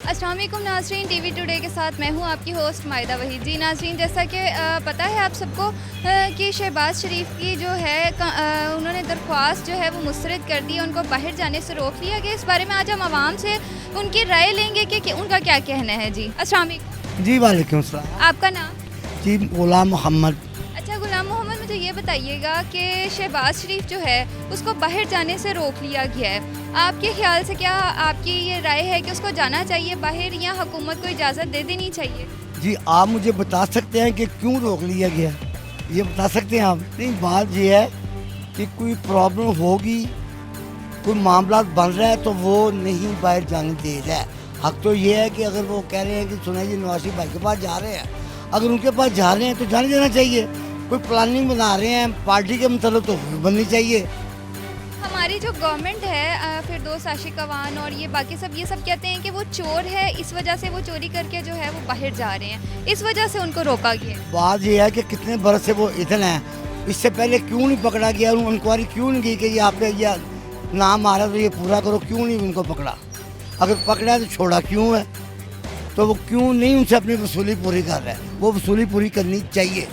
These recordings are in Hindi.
अस्सलाम वालेकुम नाज़रीन, टीवी टुडे के साथ मैं हूं आपकी होस्ट मायदा वहीद। जी नाज़रीन, जैसा कि पता है आप सबको कि शहबाज शरीफ की जो है उन्होंने दरख्वास्त जो है वो मुस्तरद कर दी है, उनको बाहर जाने से रोक लिया गया। इस बारे में आज हम आवाम से उनकी राय लेंगे कि उनका क्या कहना है। जी अस्सलाम वालेकुम। जी वालेकुम सलाम। आपका नाम? जी गुलाम मोहम्मद। अच्छा गुलाम मोहम्मद, मुझे ये बताइएगा कि शहबाज शरीफ जो है उसको बाहर जाने से रोक लिया गया है, आपके ख्याल से क्या आपकी ये राय है कि उसको जाना चाहिए बाहर या हुकूमत को इजाज़त दे देनी चाहिए? जी आप मुझे बता सकते हैं कि क्यों रोक लिया गया, ये बता सकते हैं आप? नहीं, बात ये है कि कोई प्रॉब्लम होगी, कोई मामला बन रहा है तो वो नहीं बाहर जाने दे रहा है। हक तो ये है कि अगर वो कह रहे हैं कि सुना जी नवाज शरीफ भाई के पास जा रहे हैं, अगर उनके पास जा रहे हैं तो जाने देना चाहिए। कोई प्लानिंग बना रहे हैं पार्टी के मतलब तो बननी चाहिए। हमारी जो गवर्नमेंट है फिरदौस आशिक अवान और ये बाकी सब ये सब कहते हैं कि वो चोर है, इस वजह से वो चोरी करके जो है वो बाहर जा रहे हैं, इस वजह से उनको रोका गया। बात ये है कि कितने बरस से वो इधर हैं, इससे पहले क्यों नहीं पकड़ा गया, इंक्वायरी क्यों नहीं की कि ये आप पे ये नाम आ रहा है तो ये पूरा करो, क्यों नहीं उनको पकड़ा? अगर पकड़ा है तो छोड़ा क्यों है? तो वो क्यों नहीं उनसे अपनी वसूली पूरी कर रहा है? वो वसूली पूरी करनी चाहिए।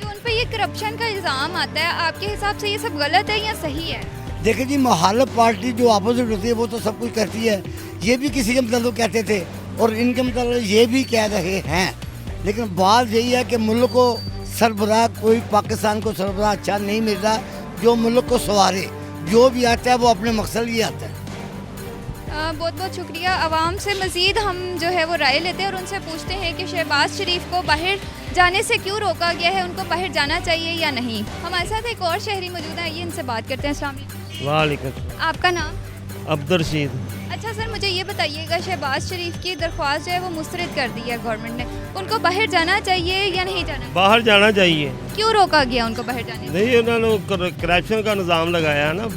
जो उन पे ये करप्शन का इल्ज़ाम आता है, आपके हिसाब से ये सब गलत है या सही है? देखिए जी, मुखालिफ पार्टी जो अपोजिट होती है वो तो सब कुछ करती है, ये भी किसी के मतलब कहते थे और इनके मतलब ये भी कह रहे हैं, लेकिन बात यही है कि मुल्क को सरबराह कोई पाकिस्तान को सरबराह अच्छा नहीं मिल रहा जो मुल्क को सवारे। जो भी आता है वो अपने मकसद लिए आता है। बहुत बहुत शुक्रिया। आवाम से मज़ीद हम जो है वो राय लेते हैं और उनसे पूछते हैं कि शहबाज शरीफ को बाहर जाने से क्यों रोका गया है, उनको बाहर जाना चाहिए या नहीं। हमारे साथ एक और शहरी मौजूद है, आइए इनसे बात करते हैं। अस्सलाम वालेकुम। वालेकुम। आपका नाम? अब्दुल रशीद। अच्छा सर, मुझे ये बताइएगा, शहबाज शरीफ की दरख्वास्त जो है वो मुस्तरद कर दी है गवर्नमेंट ने, उनको बाहर जाना चाहिए या नहीं जाना? बाहर जाना चाहिए। क्यों रोका गया उनको बाहर जाने से? नहीं, उन्होंने करप्शन का निज़ाम लगाया है ना,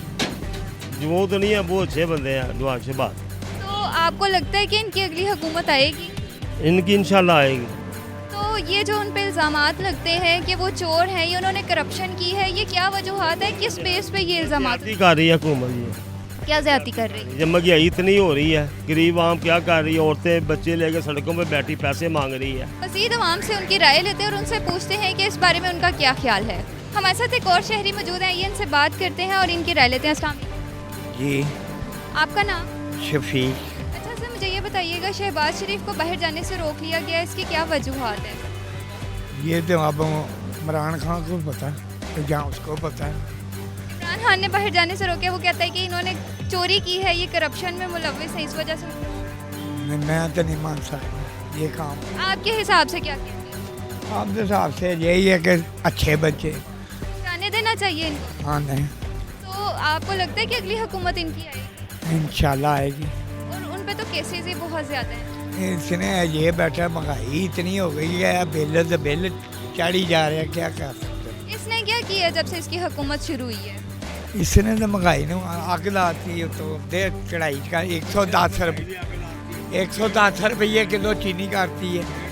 जो वो तो नहीं है, वो अच्छे बंदे हैं नवाज शहबाज। तो आपको लगता है कि इनकी अगली हुकूमत आएगी? इनकी इंशाल्लाह आएगी। तो ये जो उन पे इल्ज़ामात लगते हैं कि वो चोर हैं, ये उन्होंने करप्शन की है, ये क्या वजूहात है, किस बेस पे ये इल्ज़ामात ज्यादती कर रही है हुकूमत, ये क्या ज्यादती कर रही है? जब महंगाई इतनी हो रही है, गरीब आम क्या कर रही है, औरतें बच्चे लेकर सड़कों पे बैठी पैसे मांग रही है। मज़ीद आवाम से उनकी राय लेते हैं और उनसे पूछते हैं कि इस बारे में उनका क्या ख्याल है। हमारे साथ एक और शहरी मौजूद हैं, ये इनसे बात करते हैं और इनकी राय लेते हैं। अस्सलाम वालेकुम। जी आपका नाम? शफीक। अच्छा सर, मुझे ये बताइएगा, शहबाज शरीफ को बाहर जाने से रोक लिया गया, इसकी क्या वजूहात है? ये तो अब इमरान खान को पता है, जहाँ उसको पता है। इमरान खान ने बाहर जाने से रोके, वो कहता है कि इन्होंने चोरी की है, ये करप्शन में मुलव्विस है, इस वजह से। मैं तो नहीं मान सकता ये काम। आपके हिसाब से क्या कहते हैं? आपके हिसाब से यही है कि अच्छे बच्चे जाने देना चाहिए इनको? हाँ नहीं, तो आपको लगता है कि अगली हुकूमत इनकी आएगी? इंशाल्लाह आएगी। और उन पे तो केसेस ही बहुत ज़्यादा हैं। इसने ये बैठा, महंगाई इतनी हो गई है, बिल तो बिल चढ़ी जा रहे हैं, क्या कर सकते हैं? इसने क्या किया जब से इसकी हुकूमत शुरू हुई है? इसने तो महंगाई ने आग लाती है, तो दे चढ़ाई का 110 रुपये 110 रुपये किलो चीनी करती है।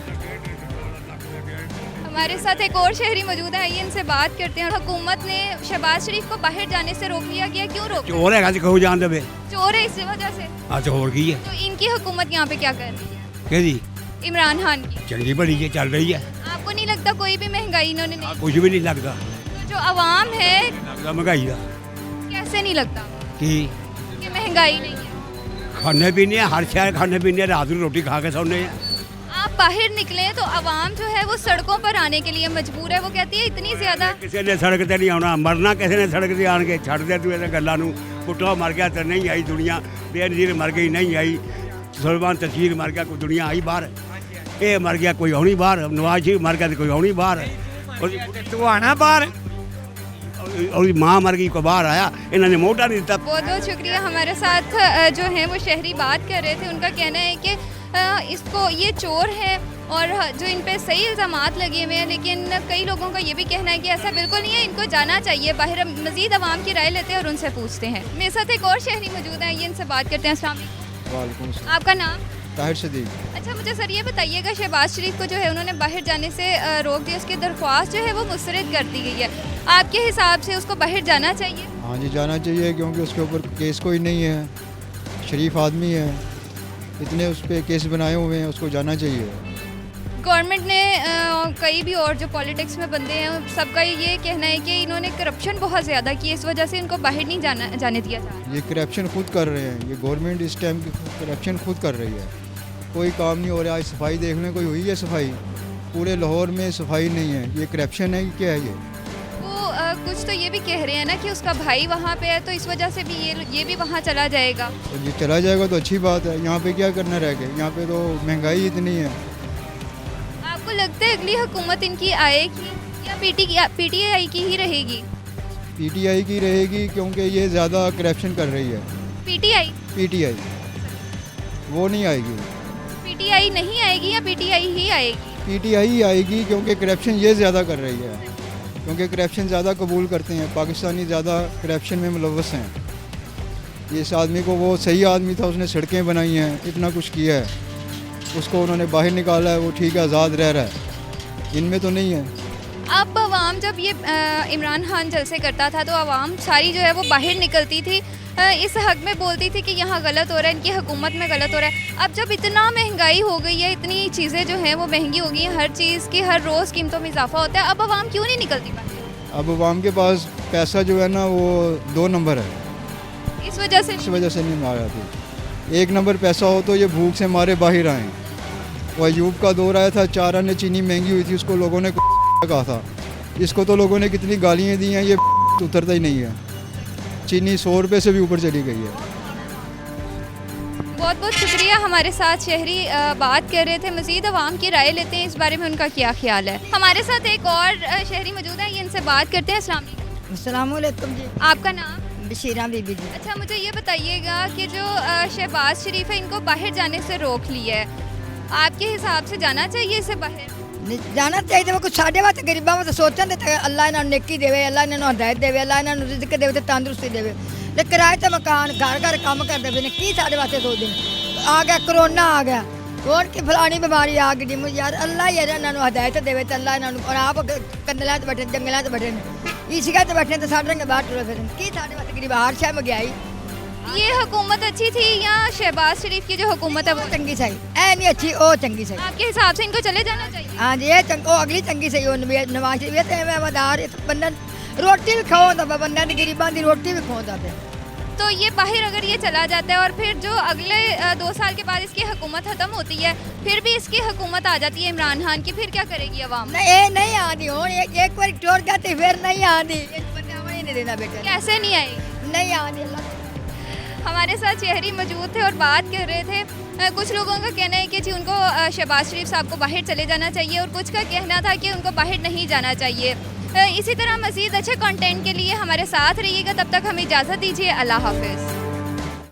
हमारे साथ एक और शहरी मौजूद है, आइए इनसे बात करते हैं। हुकूमत ने शहबाज शरीफ को बाहर जाने से रोक लिया गया, क्यों रोका? चोर है कहू जान दे चोर है, इस वजह से। अच्छा होर की है तो इनकी हुकूमत यहाँ पे क्या कर रही है? कहदी इमरान खान की। चंगी बड़ी है, चल रही है, आपको नहीं लगता कोई भी महंगाई इन्होंने नहीं? कुछ भी नहीं लगता। तो जो आवाम है, लगता महंगाई का कैसे नहीं लगता कि कि महंगाई नहीं है? खाने पीने हर शहर खाने पीने, रात को रोटी खा के सोने हैं। आप बाहर निकले तो आवाम जो है वो सड़कों पर आने के लिए मजबूर है, वो कहती है इतनी ज्यादा। किसी ने सड़क ते नहीं आना, मरना किसी ने सड़क ते आन के छड़ दे तू इन्हां गल्लां नूं। पुट्ठा मर गया तो नहीं आई दुनिया, बेनज़ीर मर गई नहीं आई, सुलेमान तस्वीर मर गया, कोई दुनिया आई बाहर? ये मर गया कोई आनी बाहर, नवाज शरीफ मर गया तो कोई आनी बाहर, तू आना बाहर, और माँ मर गई कोई बाहर आया, इन्होंने मोटा नहीं दिता। बहुत बहुत शुक्रिया। हमारे साथ जो है वो शहरी बात कर रहे थे, उनका कहना है कि इसको ये चोर है और जो इन पे सही इल्ज़ामात लगे हुए हैं, लेकिन कई लोगों का ये भी कहना है कि ऐसा बिल्कुल नहीं है, इनको जाना चाहिए बाहर। मज़ीद आवाम की राय लेते हैं और उनसे पूछते हैं। मेरे साथ एक और शहरी मौजूद है, ये इनसे बात करते हैं। अस्सलाम वालेकुम। आपका नाम? ताहिर सदीक। अच्छा मुझे सर ये बताइएगा, शहबाज शरीफ को जो है उन्होंने बाहर जाने से रोक दिया, उसकी दरख्वास्त जो है वो मुस्तरद कर दी गई है, आपके हिसाब से उसको बाहर जाना चाहिए? हाँ जी जाना चाहिए, क्योंकि उसके ऊपर केस कोई नहीं है, शरीफ आदमी है, इतने उस पर केस बनाए हुए हैं, उसको जाना चाहिए। गवर्नमेंट ने कई भी और जो पॉलिटिक्स में बंदे हैं सबका ये कहना है कि इन्होंने करप्शन बहुत ज़्यादा की, इस वजह से इनको बाहर नहीं जाने दिया जा रहा। ये करप्शन खुद कर रहे हैं, ये गवर्नमेंट इस टाइम की करप्शन खुद कर रही है, कोई काम नहीं हो रहा है। सफाई देख लें, कोई हुई है सफाई? पूरे लाहौर में सफाई नहीं है। ये करप्शन है कि क्या है ये? वो कुछ तो ये भी कह रहे हैं ना कि उसका भाई वहाँ पे है तो इस वजह से भी ये भी वहाँ चला जाएगा। तो ये चला जाएगा तो अच्छी बात है। यहाँ पे क्या करना रह गया? यहाँ पे तो महंगाई इतनी है। आपको लगता है अगली हुकूमत इनकी आएगी या पीटीआई की ही रहेगी? पीटीआई की रहेगी, क्योंकि ये ज़्यादा करप्शन कर रही है। पीटीआई वो नहीं आएगी। पीटीआई नहीं आएगी या पीटीआई ही आएगी? पीटीआई ही आएगी, क्योंकि करप्शन ये ज़्यादा कर रही है, क्योंकि करप्शन ज़्यादा कबूल करते हैं। पाकिस्तानी ज़्यादा करप्शन में मुलव्वस हैं। इस आदमी को, वो सही आदमी था, उसने सड़कें बनाई हैं, इतना कुछ किया है, उसको उन्होंने बाहर निकाला है, वो ठीक है, आज़ाद रह रहा है। इनमें तो नहीं है। अब आवाम जब ये इमरान खान जलसे करता था तो आवाम सारी जो है वो बाहर निकलती थी, इस हक में बोलती थी कि यहाँ गलत हो रहा है, इनकी हुकूमत में गलत हो रहा है। अब जब इतना महंगाई हो गई है, इतनी चीज़ें जो हैं वो महंगी हो गई हैं, हर चीज़ की हर रोज़ कीमतों में इजाफा होता है, अब आवाम क्यों नहीं निकलती बाहर? अब आवाम के पास पैसा जो है ना वो 2 नंबर है, इस वजह से नहीं मार आती। 1 नंबर पैसा हो तो ये भूख से मारे बाहर आए। वो अयूब का दौर आया था, 4 आने चीनी महंगी हुई थी, उसको लोगों ने कहा था। इसको तो लोगों ने कितनी गालियाँ दी हैं, ये उतरता ही नहीं है। चीनी 100 रुपये से भी ऊपर चली गई है। बहुत बहुत शुक्रिया। हमारे साथ शहरी बात कर रहे थे, मज़ीद अवाम की राय लेते हैं इस बारे में उनका क्या ख्याल है। हमारे साथ एक और शहरी मौजूद है, ये इनसे बात करते हैं। अस्सलाम वालेकुम जी। आपका नाम? बशीरा बीबी जी। अच्छा, मुझे ये बताइएगा कि जो शहबाज शरीफ है, इनको बाहर जाने से रोक लिया है, आपके हिसाब से जाना चाहिए इसे बाहर? जाना चाहिए। कुछ साढ़े वास्ते गरीबों वास्ते सोचते थे अल्लाह इन्होंने नेकी देवे, अल्लाह इन्होंने हदायत देवे, अल्लाह इन्होंने रिज़्क देवे, तंदुरुस्ती देवे। लेकिन किराए ते मकान घर घर काम करते पे की साढ़े वास्ते सोचते हैं। आ गया कोरोना, आ गया और की फलानी बीमारी आ गई। मुझे यार अल्लाह ही इन्होंने हदायत देवे तो अल्लाह इन्होंने, और आप कंदलों से बैठे, जंगलों से बैठे, इसिका से बैठे तो साढ़े रंगे बाहर टुरे फिर की साढ़े वास्ते गरीब हर शह महंगाई। ये हुकूमत अच्छी थी या शहबाज शरीफ की जो हुकूमत है वो चंगी सही? ऐ नहीं अच्छी, ओ चंगी सही। आपके हिसाब से इनको चले जाना चाहिए? हाँ जी, ये अगली चंगी सही हो। नवाज शरीफ तो वदार बंदा रोटी भी खाओ बंदा की गरीबों की रोटी भी खाओ पे। तो ये बाहर अगर ये चला जाता है और फिर जो अगले 2 साल के बाद इसकी हुकूमत ख़त्म होती है, फिर भी इसकी हुकूमत आ जाती है इमरान खान की, फिर क्या करेगी अवाम? नहीं आती हो, एक बार टोर जाती फिर नहीं आती। नहीं देना बेटा। कैसे नहीं आएगी? नहीं आती। हमारे साथ शहरी मौजूद थे और बात कर रहे थे। कुछ लोगों का कहना है कि जी उनको शहबाज शरीफ साहब को बाहर चले जाना चाहिए और कुछ का कहना था कि उनको बाहर नहीं जाना चाहिए। इसी तरह मज़ीद अच्छे कंटेंट के लिए हमारे साथ रहिएगा। तब तक हमें इजाज़त दीजिए। अल्लाह हाफ़िज़।